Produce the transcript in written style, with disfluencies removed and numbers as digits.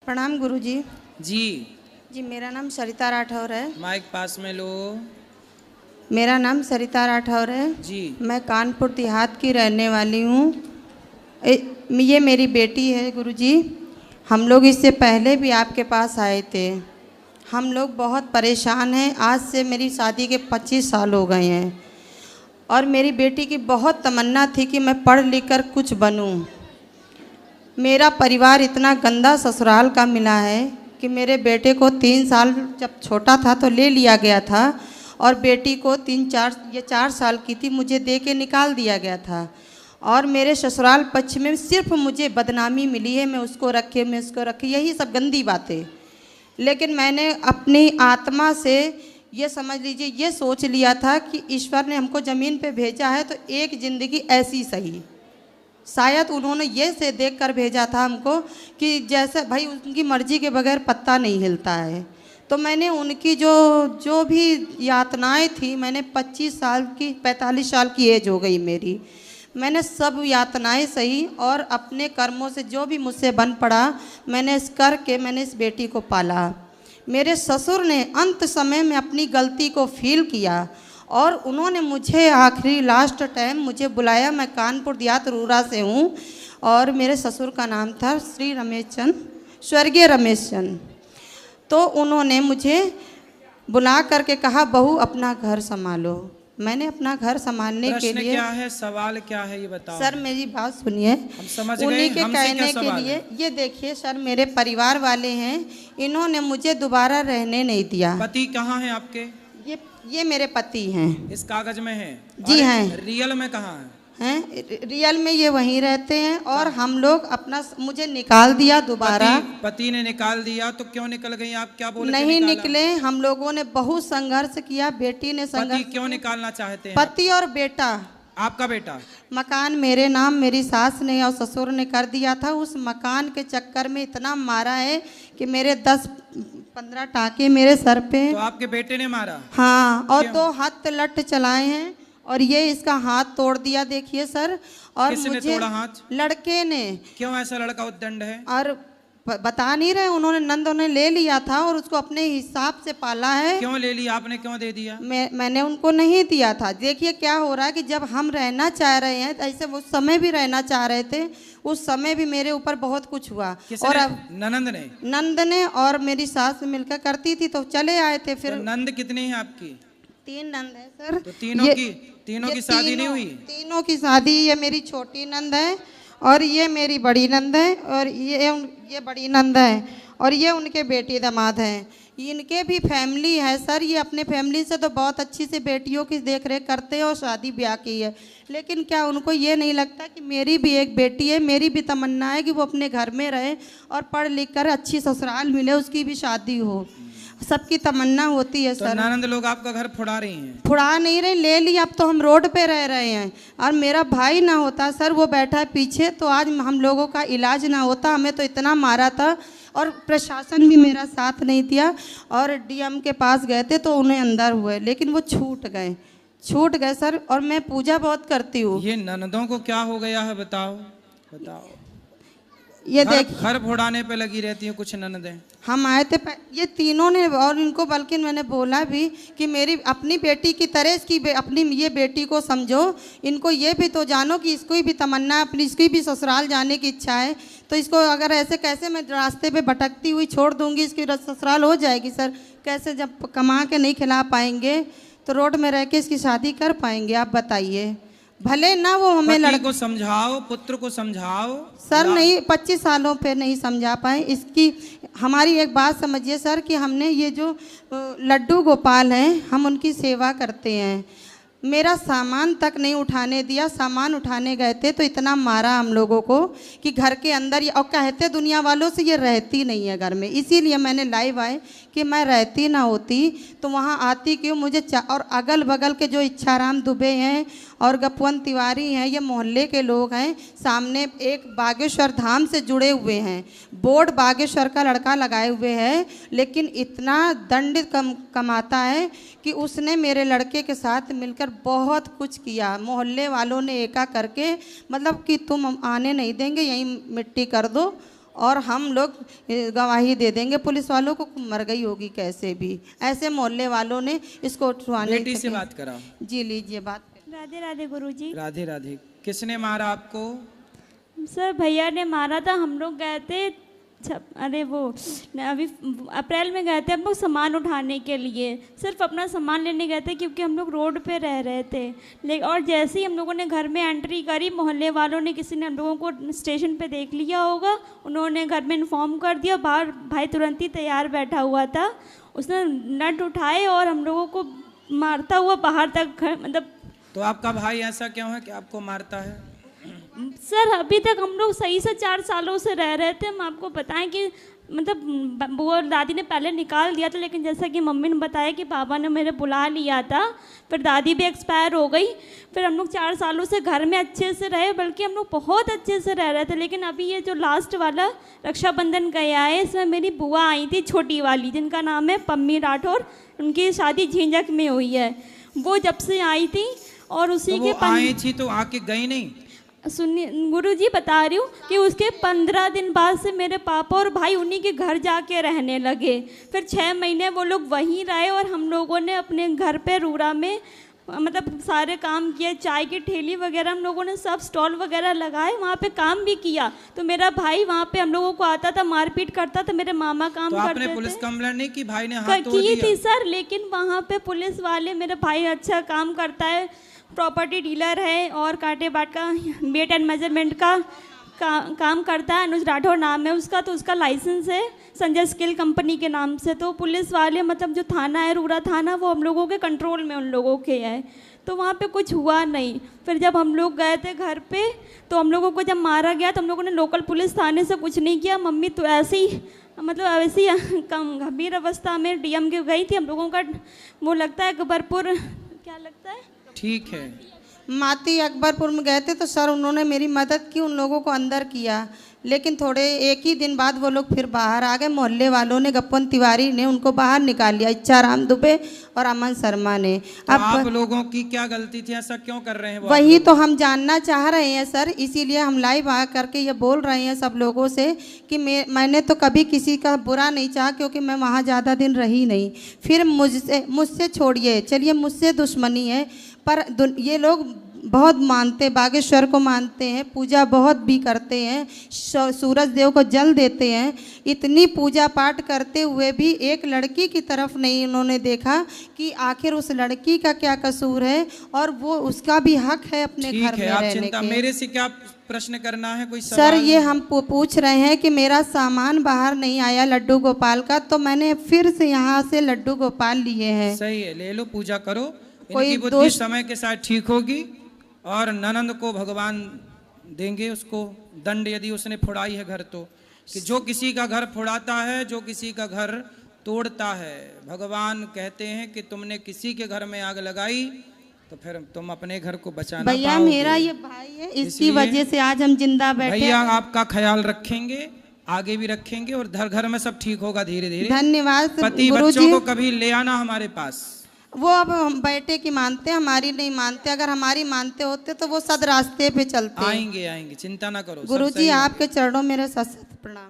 प्रणाम गुरुजी। जी जी मेरा नाम सरिता राठौर है। माइक पास में लो। मेरा नाम सरिता राठौर है। जी मैं कानपुर देहात की रहने वाली हूँ। ये मेरी बेटी है गुरुजी। हम लोग इससे पहले भी आपके पास आए थे। हम लोग बहुत परेशान हैं। आज से मेरी शादी के 25 साल हो गए हैं और मेरी बेटी की बहुत तमन्ना थी कि मैं पढ़ लिख कर कुछ बनूं। मेरा परिवार इतना गंदा ससुराल का मिला है कि मेरे बेटे को 3 साल जब छोटा था तो ले लिया गया था और बेटी को 4 साल की थी, मुझे दे के निकाल दिया गया था। और मेरे ससुराल पक्ष में सिर्फ मुझे बदनामी मिली है, मैं उसको रखे, यही सब गंदी बातें। लेकिन मैंने अपनी आत्मा से ये समझ लीजिए, ये सोच लिया था कि ईश्वर ने हमको ज़मीन पे भेजा है तो एक ज़िंदगी ऐसी सही। शायद उन्होंने ये से देख कर भेजा था हमको कि जैसे भाई उनकी मर्ज़ी के बगैर पत्ता नहीं हिलता है। तो मैंने उनकी जो भी यातनाएं थी, मैंने 45 साल की एज हो गई मेरी, मैंने सब यातनाएं सही और अपने कर्मों से जो भी मुझसे बन पड़ा मैंने इस करके मैंने इस बेटी को पाला। मेरे ससुर ने अंत समय में अपनी गलती को फील किया और उन्होंने मुझे आखिरी लास्ट टाइम मुझे बुलाया। मैं कानपुर देहात रूरा से हूँ और मेरे ससुर का नाम था श्री रमेश चंद, स्वर्गीय रमेश चंद। तो उन्होंने मुझे बुला करके कहा, बहू अपना घर संभालो। मैंने अपना घर संभालने के लिए, क्या है सवाल, क्या है ये बताओ। सर मेरी बात सुनिए, हम समझ गए। उन्हीं के हमसे कहने क्या के लिए ये देखिए सर, मेरे परिवार वाले हैं, इन्होंने मुझे दोबारा रहने नहीं दिया। पति कहाँ है आपके? ये मेरे पति हैं। इस कागज में है? जी हैं। रियल में कहाँ है? रियल में ये वहीं रहते हैं और हम लोग अपना, मुझे निकाल दिया दोबारा। पति ने निकाल दिया तो क्यों निकल गई आप? क्या बोले? नहीं निकले, हम लोगों ने बहुत संघर्ष किया, बेटी ने संघर्ष। पति क्यों निकालना चाहते हैं? पति और बेटा। आपका बेटा? मकान मेरे नाम मेरी सास ने और ससुर ने कर दिया था। उस मकान के चक्कर में इतना मारा है कि मेरे 10-15 टाके मेरे सर पे। तो आपके बेटे ने मारा? हाँ, और 2 हाथ लट चलाए हैं और ये इसका हाथ तोड़ दिया, देखिए सर। और किसने मुझे तोड़ा हाथ? लड़के ने। क्यों ऐसा लड़का उद्दंड है? और बता नहीं रहे, उन्होंने नंद उन्हें ले लिया था और उसको अपने हिसाब से पाला है। क्यों ले लिया आपने? क्यों दे दिया? मैंने उनको नहीं दिया था। देखिए क्या हो रहा है कि जब हम रहना चाह रहे हैं, ऐसे उस समय भी रहना चाह रहे थे, उस समय भी मेरे ऊपर बहुत कुछ हुआ। और अब नंद ने और मेरी सास मिलकर करती थी तो चले आए थे। फिर तो नंद कितनी है आपकी? 3 नंद है सर। तो तीनों की शादी नहीं हुई? तीनों की शादी। ये मेरी छोटी नंद है और ये मेरी बड़ी नंद है और ये बड़ी नंद है और ये उनके बेटी दामाद हैं। इनके भी फैमिली है सर। ये अपने फैमिली से तो बहुत अच्छी से बेटियों की देख रेख करते हैं और शादी ब्याह की है। लेकिन क्या उनको ये नहीं लगता कि मेरी भी एक बेटी है, मेरी भी तमन्ना है कि वो अपने घर में रहे और पढ़ लिख कर अच्छी ससुराल मिले, उसकी भी शादी हो। सबकी तमन्ना होती है सर। ननंद लोग आपका घर फुड़ा रही हैं? फुड़ा नहीं रहे, ले लिया। अब तो हम रोड पे रह रहे हैं। और मेरा भाई ना होता सर, वो बैठा है पीछे, तो आज हम लोगों का इलाज ना होता। हमें तो इतना मारा था और प्रशासन भी मेरा साथ नहीं दिया और डीएम के पास गए थे तो उन्हें अंदर हुए, लेकिन वो छूट गए सर। और मैं पूजा बहुत करती हूँ। ये ननदों को क्या हो गया है बताओ? ये देख, घर फोड़ाने पे लगी रहती हैं कुछ ननदें। हम आए थे ये तीनों ने, और इनको बल्कि मैंने बोला भी कि मेरी अपनी बेटी की तरह इसकी अपनी ये बेटी को समझो। इनको ये भी तो जानो कि इसको भी तमन्ना, अपनी इसकी भी ससुराल जाने की इच्छा है। तो इसको अगर ऐसे कैसे मैं रास्ते पे भटकती हुई छोड़ दूंगी? इसकी ससुराल हो जाएगी सर कैसे? जब कमा के नहीं खिला पाएंगे तो रोड में रह के इसकी शादी कर पाएंगे? आप बताइए। भले ना वो हमें लड़की को समझाओ, पुत्र को समझाओ सर। नहीं, 25 सालों पे नहीं समझा पाए। इसकी हमारी एक बात समझिए सर कि हमने ये जो लड्डू गोपाल हैं, हम उनकी सेवा करते हैं। मेरा सामान तक नहीं उठाने दिया। सामान उठाने गए थे तो इतना मारा हम लोगों को कि घर के अंदर, और कहते दुनिया वालों से ये रहती नहीं है घर में। इसीलिए मैंने लाइव आए कि मैं रहती ना होती तो वहाँ आती क्यों? मुझे और अगल बगल के जो इच्छाराम दुबे हैं और गपवंत तिवारी हैं, ये मोहल्ले के लोग हैं। सामने एक बागेश्वर धाम से जुड़े हुए हैं, बोर्ड बागेश्वर का लड़का लगाए हुए है, लेकिन इतना दंड कमाता है कि उसने मेरे लड़के के साथ मिलकर बहुत कुछ किया। मोहल्ले वालों ने एका करके, मतलब कि तुम आने नहीं देंगे, यहीं मिट्टी कर दो। और हम लोग गवाही दे देंगे पुलिस वालों को, मर गई होगी कैसे भी। ऐसे मोहल्ले वालों ने इसको उठवाने बेटी से बात कराओ। जी लीजिए बात। राधे राधे गुरुजी। राधे राधे। किसने मारा आपको? सर भैया ने मारा था। हम लोग गए थे अरे वो अभी अप्रैल में गए थे हम लोग सामान उठाने के लिए, सिर्फ अपना सामान लेने गए थे क्योंकि हम लोग रोड पे रह रहे थे। और जैसे ही हम लोगों ने घर में एंट्री करी, मोहल्ले वालों ने किसी ने हम लोगों को स्टेशन पे देख लिया होगा, उन्होंने घर में इन्फॉर्म कर दिया। बाहर भाई तुरंत ही तैयार बैठा हुआ था, उसने नट उठाए और हम लोगों को मारता हुआ बाहर तक मतलब। तो आपका भाई ऐसा क्यों है कि आपको मारता है? सर अभी तक हम लोग सही से 4 सालों से रह रहे थे। हम आपको बताएं कि मतलब वो दादी ने पहले निकाल दिया था, लेकिन जैसा कि मम्मी ने बताया कि पापा ने मेरे बुला लिया था, फिर दादी भी एक्सपायर हो गई। फिर हम लोग 4 सालों से घर में अच्छे से रहे, बल्कि हम लोग बहुत अच्छे से रह रहे थे। लेकिन अभी ये जो लास्ट वाला रक्षाबंधन गया है, इसमें मेरी बुआ आई थी छोटी वाली, जिनका नाम है पम्मी राठौर। उनकी शादी झींझक में हुई है। वो जब से आई थी और उसी तो के आई थी तो आके गई नहीं? सुनिए गुरुजी, बता रही हूँ कि उसके 15 दिन बाद से मेरे पापा और भाई उन्हीं के घर जाके रहने लगे। फिर 6 महीने वो लोग वहीं रहे और हम लोगों ने अपने घर पे रूरा में मतलब सारे काम किए। चाय की ठेली वगैरह हम लोगों ने सब स्टॉल वगैरह लगाए, वहाँ पे काम भी किया। तो मेरा भाई वहाँ पे हम लोगों को आता था, मारपीट करता था। मेरे मामा काम तो करते थे। आपने पुलिस कंप्लेंट नहीं की? भाई ने हाथ तोड़ दिया? की थी सर, लेकिन वहाँ पे पुलिस वाले, मेरा भाई अच्छा काम करता है, प्रॉपर्टी डीलर है और कांटे बाट का वेट एंड मेजरमेंट का काम करता है। अनुज राठौर नाम है उसका। तो उसका लाइसेंस है संजय स्किल कंपनी के नाम से। तो पुलिस वाले मतलब जो थाना है, रूरा थाना, वो हम लोगों के कंट्रोल में उन लोगों के है। तो वहाँ पे कुछ हुआ नहीं। फिर जब हम लोग गए थे घर पे, तो हम लोगों को जब मारा गया तो हम लोगों ने लोकल पुलिस थाने से कुछ नहीं किया। मम्मी तो ऐसे ही मतलब ऐसी कम गंभीर अवस्था में डीएम के गई थी। हम लोगों का वो लगता है अकबरपुर, क्या लगता है, ठीक है, माती अकबरपुर में गए थे। तो सर उन्होंने मेरी मदद की, उन लोगों को अंदर किया। लेकिन थोड़े एक ही दिन बाद वो लोग फिर बाहर आ गए। मोहल्ले वालों ने, गप्पन तिवारी ने उनको बाहर निकाल लिया, इच्छा राम दुबे और अमन शर्मा ने। तो आप लोगों की क्या गलती थी? ऐसा क्यों कर रहे हैं वो? वही तो हम जानना चाह रहे हैं सर, इसीलिए हम लाइव आ करके ये बोल रहे हैं सब लोगों से कि मैंने तो कभी किसी का बुरा नहीं चाहा, क्योंकि मैं वहाँ ज़्यादा दिन रही नहीं। फिर मुझसे छोड़िए, चलिए मुझसे दुश्मनी है, पर ये लोग बहुत मानते, बागेश्वर को मानते हैं, पूजा बहुत भी करते हैं, सूरज देव को जल देते हैं। इतनी पूजा पाठ करते हुए भी एक लड़की की तरफ नहीं उन्होंने देखा कि आखिर उस लड़की का क्या कसूर है, और वो उसका भी हक है अपने घर में रहने के। मेरे से क्या प्रश्न करना है? कोई सर ये हम पूछ रहे हैं कि मेरा सामान बाहर नहीं आया लड्डू गोपाल का, तो मैंने फिर से यहाँ से लड्डू गोपाल लिए हैं। सही है, ले लो, पूजा करो। कोई इनकी बुद्धि समय के साथ ठीक होगी और ननंद को भगवान देंगे उसको दंड, यदि उसने फुड़ाई है घर। तो कि जो किसी का घर फुड़ाता है, जो किसी का घर तोड़ता है, भगवान कहते हैं कि तुमने किसी के घर में आग लगाई तो फिर तुम अपने घर को बचाना भैया पाओगे। मेरा ये भाई है, इसकी वजह से आज हम जिंदा बैठे। भैया आपका ख्याल रखेंगे, आगे भी रखेंगे, और घर में सब ठीक होगा धीरे धीरे। धन्यवाद। पति बच्चों को कभी ले आना हमारे पास। वो अब हम बेटे की मानते, हमारी नहीं मानते। अगर हमारी मानते होते तो वो सद रास्ते पे चलते। आएंगे, चिंता ना करो। गुरुजी आपके चरणों मेरे सत प्रणाम।